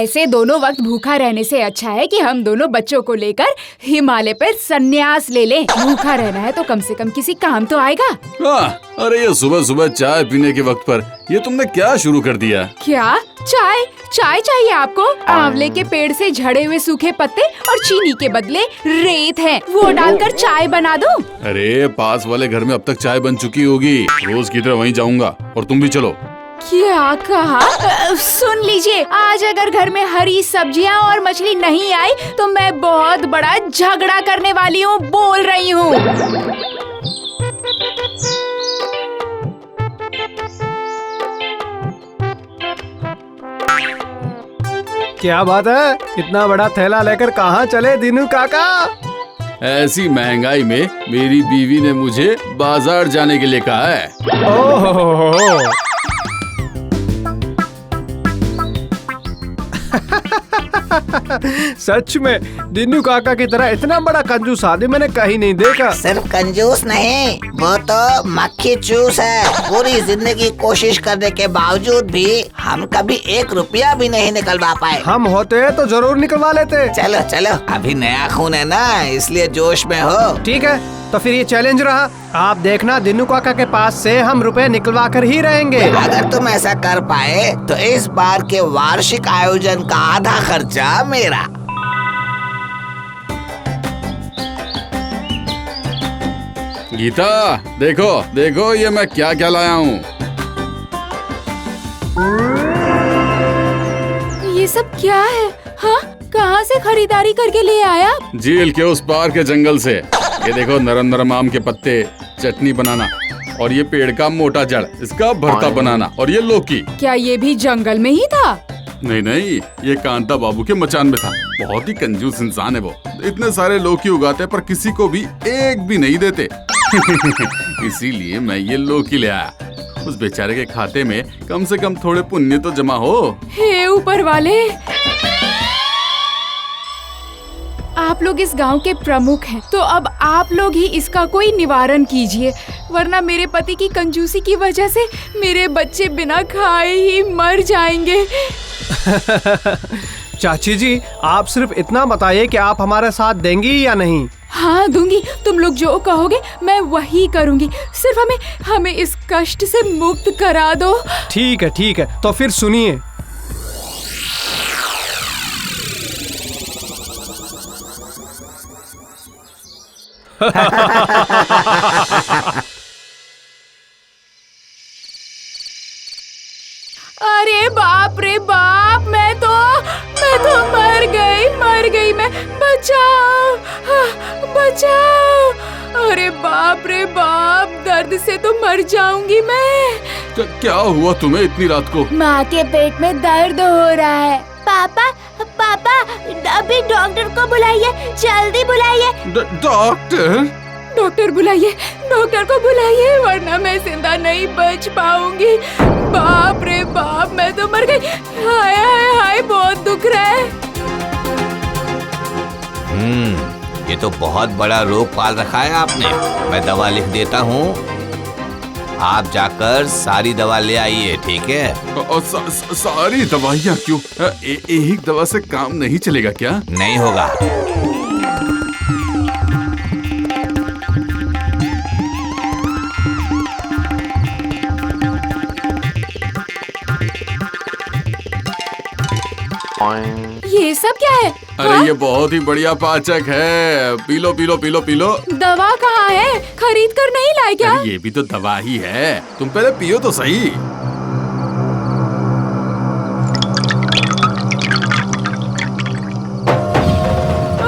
ऐसे दोनों वक्त भूखा रहने से अच्छा है कि हम दोनों बच्चों को लेकर हिमालय पर संन्यास ले लें। भूखा रहना है तो कम से कम किसी काम तो आएगा। अरे ये सुबह सुबह चाय पीने के वक्त पर ये तुमने क्या शुरू कर दिया? क्या चाय? चाय चाहिए आपको? आंवले के पेड़ से झड़े हुए सूखे पत्ते और चीनी के बदले रेत है, वो डालकर चाय बना दूं? अरे पास वाले घर में अब तक चाय बन चुकी होगी, रोज की तरह वहीं जाऊंगा और तुम भी चलो। क्या कहा? सुन लीजिए, आज अगर घर में हरी सब्जियां और मछली नहीं आई तो मैं बहुत बड़ा झगड़ा करने वाली हूँ, बोल रही हूँ। क्या बात है, इतना बड़ा थैला लेकर कहाँ चले दीनू काका? ऐसी महंगाई में मेरी बीवी ने मुझे बाजार जाने के लिए कहा है। ओह सच में दीनू काका की तरह इतना बड़ा कंजूस आदमी मैंने कहीं नहीं देखा। सिर्फ कंजूस नहीं, वो तो मक्खी चूस है। पूरी जिंदगी कोशिश करने के बावजूद भी हम कभी 1 रुपया भी नहीं निकलवा पाए। हम होते तो जरूर निकलवा लेते। चलो चलो, अभी नया खून है ना, इसलिए जोश में हो। ठीक है, तो फिर ये चैलेंज रहा। आप देखना, दीनू काका के पास से हम रुपए निकलवा कर ही रहेंगे। अगर तुम ऐसा कर पाए तो इस बार के वार्षिक आयोजन का आधा खर्चा मेरा। गीता, देखो देखो ये मैं क्या क्या लाया हूँ। ये सब क्या है? हाँ, कहाँ से खरीदारी करके ले आया? झील के उस पार के जंगल से। ये देखो नरम नरम आम के पत्ते, चटनी बनाना, और ये पेड़ का मोटा जड़, इसका भरता बनाना, और ये लौकी। क्या ये भी जंगल में ही था? नहीं नहीं, ये कांता बाबू के मचान में था। बहुत ही कंजूस इंसान है वो। इतने सारे लौकी उगाते पर किसी को भी एक भी नहीं देते। इसीलिए मैं ये लौकी ले आया। उस बेचारे के खाते में कम से कम थोड़े पुण्य तो जमा हो। हे ऊपर वाले, आप लोग इस गांव के प्रमुख हैं, तो अब आप लोग ही इसका कोई निवारण कीजिए, वरना मेरे पति की कंजूसी की वजह से मेरे बच्चे बिना खाए ही मर जाएंगे। चाची जी, आप सिर्फ इतना बताइए कि आप हमारे साथ देंगी या नहीं? हाँ दूंगी, तुम लोग जो कहोगे मैं वही करूंगी। सिर्फ हमें इस कष्ट से मुक्त करा दो। ठीक है, तो फिर सुनिए। अरे बाप रे बाप, मैं तो मर गई मैं। बचाओ, बचाओ। अरे बाप रे बाप, दर्द से तो मर जाऊंगी मैं। क्या हुआ तुम्हें इतनी रात को? माँ के पेट में दर्द हो रहा है। पापा अभी डॉक्टर को बुलाइए, जल्दी बुलाइए। डॉक्टर बुलाइए, डॉक्टर को बुलाइए, वरना मैं जिंदा नहीं बच पाऊंगी। बाप रे बाप, मैं तो मर गई। हाय हाय हाय, बहुत दुख रहा है। ये तो बहुत बड़ा रोग पाल रखा है आपने। मैं दवा लिख देता हूँ, आप जाकर सारी दवा ले आइए, ठीक है? सारी दवाइयाँ क्यों? एक दवा से काम नहीं चलेगा क्या? नहीं होगा। ये सब क्या है? अरे ये बहुत ही बढ़िया पाचक है, P low P low P low P low. दवा कहाँ है? खरीद कर नहीं लाए क्या? ये भी तो दवा ही है, तुम पहले पियो तो सही।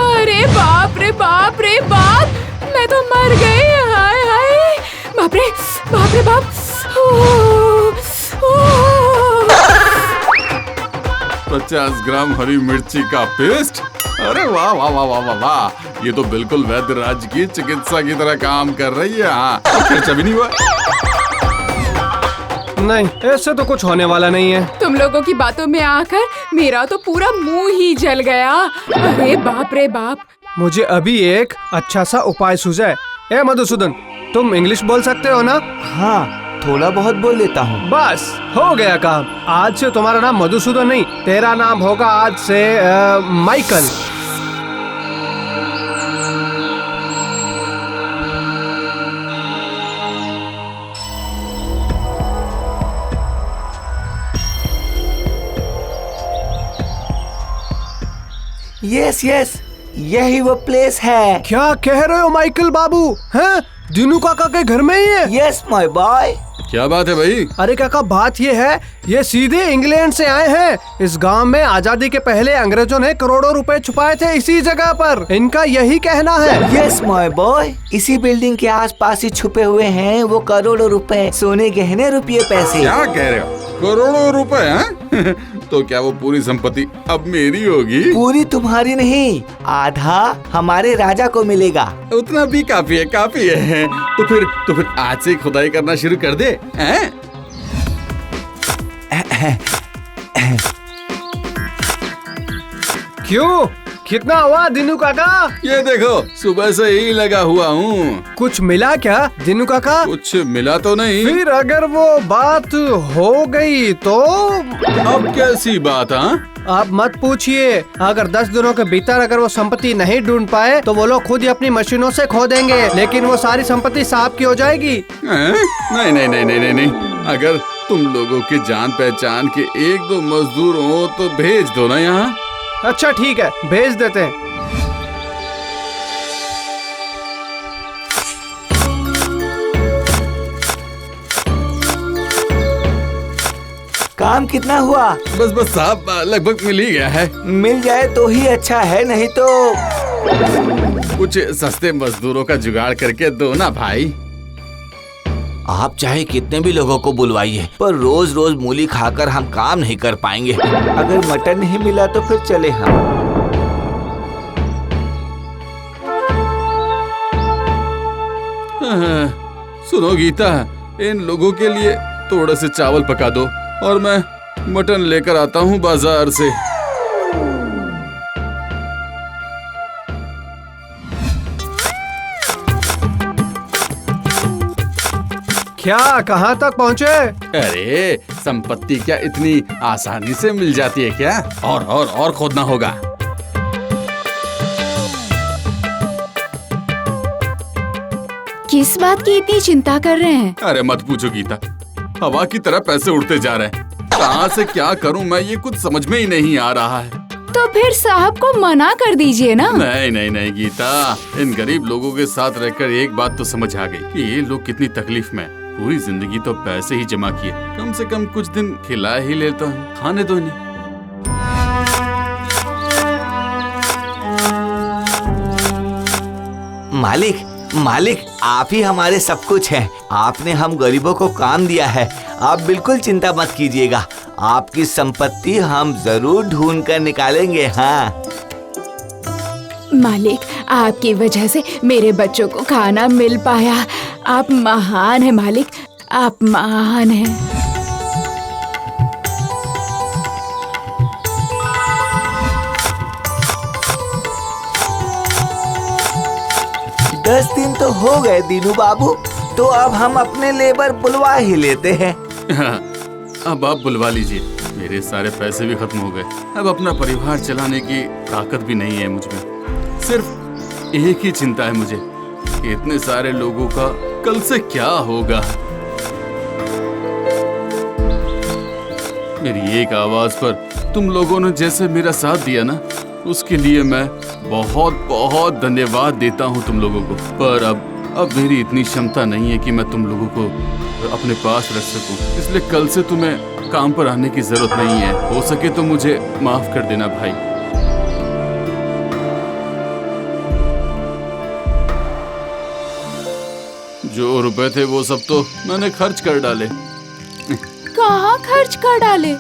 अरे बाप रे बाप रे बाप, मैं तो मर गई। हाय हाय, बाप रे बाप रे बाप। 50 ग्राम हरी मिर्ची का पेस्ट। अरे वाह वाह वाह वाह वाह वाह, ये तो बिल्कुल वैद्य राज की चिकित्सा की तरह काम कर रही है। हाँ, खर्चा भी नहीं हुआ। नहीं, ऐसे तो कुछ होने वाला नहीं है। तुम लोगों की बातों में आकर मेरा तो पूरा मुंह ही जल गया। अरे बाप रे बाप। मुझे अभी एक अच्छा सा उपाय सूझा है। ए मधुसूदन, तुम इंग्लिश बोल सकते हो ना? हाँ, थोड़ा बहुत बोल लेता हूँ। बस हो गया काम। आज से तुम्हारा नाम मधुसूदन नहीं, तेरा नाम होगा आज से माइकल। यस यस, यही वो प्लेस है। क्या कह रहे हो माइकल बाबू? हैं? दीनू काका के घर में ही है? Yes my boy. क्या बात है भाई? अरे काका, बात ये है, ये सीधे इंग्लैंड से आए हैं। इस गांव में आजादी के पहले अंग्रेजों ने करोड़ों रुपए छुपाए थे इसी जगह पर। इनका यही कहना है। यस माय बॉय, इसी बिल्डिंग के आसपास ही छुपे हुए हैं वो करोड़ों रुपए, सोने गहने, रुपये, पैसे। क्या कह रहे हो? करोड़ों रुपए हैं? तो क्या वो पूरी संपत्ति अब मेरी होगी? पूरी तुम्हारी नहीं, आधा हमारे राजा को मिलेगा। उतना भी काफी है, काफी है। तो फिर आज से खुदाई करना शुरू कर दे, हैं? क्यों? कितना हुआ दीनू काका? ये देखो, सुबह से ही लगा हुआ हूँ। कुछ मिला क्या दीनू काका? कुछ मिला तो नहीं। फिर अगर वो बात हो गई तो? अब कैसी बात? हाँ, आप मत पूछिए। अगर 10 दिनों के भीतर अगर वो संपत्ति नहीं ढूंढ पाए तो वो लोग खुद ही अपनी मशीनों से खो देंगे, लेकिन वो सारी संपत्ति साहब की हो जाएगी। नहीं नहीं नहीं नहीं नहीं नहीं। अगर तुम लोगों के जान पहचान के 1-2 मजदूर हो तो भेज दो ना यहाँ। अच्छा ठीक है, भेज देते हैं। काम कितना हुआ? बस साहब, लगभग मिल ही गया है। मिल जाए तो ही अच्छा है, नहीं तो कुछ सस्ते मजदूरों का जुगाड़ करके दो ना भाई। आप चाहे कितने भी लोगों को बुलवाइए, पर रोज रोज मूली खाकर हम काम नहीं कर पाएंगे। अगर मटन नहीं मिला तो फिर चले हम। सुनो गीता, इन लोगों के लिए थोड़े से चावल पका दो और मैं मटन लेकर आता हूँ बाजार से। क्या, कहाँ तक पहुँचे? अरे, संपत्ति क्या इतनी आसानी से मिल जाती है क्या? और खोदना होगा। किस बात की इतनी चिंता कर रहे हैं? अरे मत पूछो गीता, हवा की तरह पैसे उड़ते जा रहे हैं। कहाँ से क्या करूँ मैं, ये कुछ समझ में ही नहीं आ रहा है। तो फिर साहब को मना कर दीजिए ना। नहीं नहीं नहीं गीता, इन गरीब लोगों के साथ रहकर एक बात तो समझ आ गई कि ये लोग कितनी तकलीफ में। पूरी जिंदगी तो पैसे ही जमा किए, कम से कम कुछ दिन खिला ही लेता हूँ, खाने दो इन्हें। मालिक, आप ही हमारे सब कुछ हैं। आपने हम गरीबों को काम दिया है, आप बिल्कुल चिंता मत कीजिएगा। आपकी संपत्ति हम जरूर ढूंढ कर निकालेंगे। हाँ मालिक, आपकी वजह से मेरे बच्चों को खाना मिल पाया। आप महान हैं मालिक, आप महान हैं। 10 दिन तो हो गए दीनू बाबू, तो अब हम अपने लेबर बुलवा ही लेते हैं। अब आप बुलवा लीजिए, मेरे सारे पैसे भी खत्म हो गए। अब अपना परिवार चलाने की ताकत भी नहीं है मुझ में। सिर्फ एक ही चिंता है मुझे, इतने सारे लोगों का कल से क्या होगा। मेरी एक आवाज पर तुम लोगों ने जैसे मेरा साथ दिया ना, उसके लिए मैं बहुत बहुत धन्यवाद देता हूँ तुम लोगों को। पर अब मेरी इतनी क्षमता नहीं है कि मैं तुम लोगों को अपने पास रख सकूं। इसलिए कल से तुम्हें काम पर आने की जरूरत नहीं है। हो सके तो मुझे माफ कर देना भाई। जो रुपए थे वो सब तो मैंने खर्च कर डाले। कहाँ खर्च कर डाले?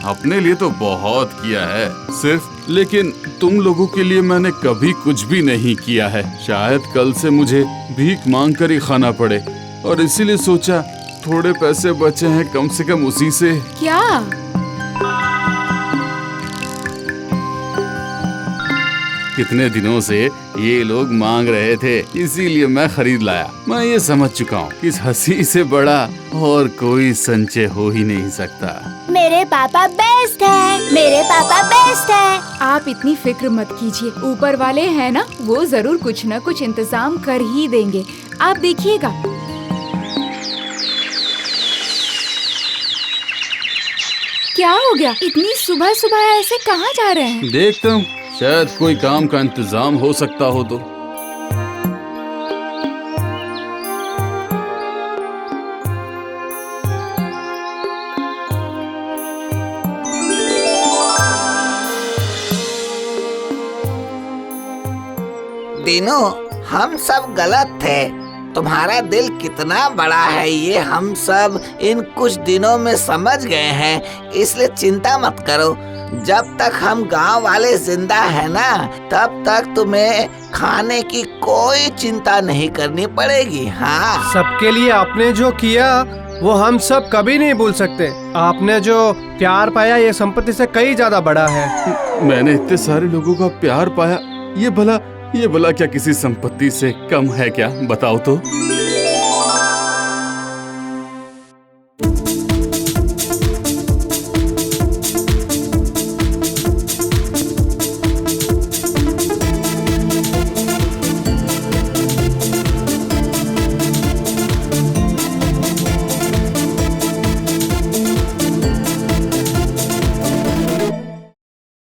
अपने लिए तो बहुत किया है सिर्फ, लेकिन तुम लोगों के लिए मैंने कभी कुछ भी नहीं किया है। शायद कल से मुझे भीख मांग कर ही खाना पड़े, और इसीलिए सोचा थोड़े पैसे बचे हैं, कम से कम उसी से। क्या? कितने दिनों से ये लोग मांग रहे थे, इसीलिए मैं खरीद लाया। मैं ये समझ चुका हूँ कि इस हंसी से बड़ा और कोई संचय हो ही नहीं सकता। मेरे पापा बेस्ट है, मेरे पापा बेस्ट है। आप इतनी फिक्र मत कीजिए, ऊपर वाले हैं ना, वो जरूर कुछ न कुछ इंतजाम कर ही देंगे, आप देखिएगा। क्या हो गया, इतनी सुबह सुबह ऐसे कहाँ जा रहे हैं? देखता हूँ, शायद कोई काम का इंतजाम हो सकता हो तो। दिनों, हम सब गलत थे। तुम्हारा दिल कितना बड़ा है ये हम सब इन कुछ दिनों में समझ गए हैं, इसलिए चिंता मत करो। जब तक हम गांव वाले जिंदा है ना, तब तक तुम्हें खाने की कोई चिंता नहीं करनी पड़ेगी। हाँ, सबके लिए आपने जो किया वो हम सब कभी नहीं भूल सकते। आपने जो प्यार पाया ये संपत्ति से कई ज्यादा बड़ा है। मैंने इतने सारे लोगों का प्यार पाया, ये भला क्या किसी संपत्ति से कम है क्या? बताओ तो।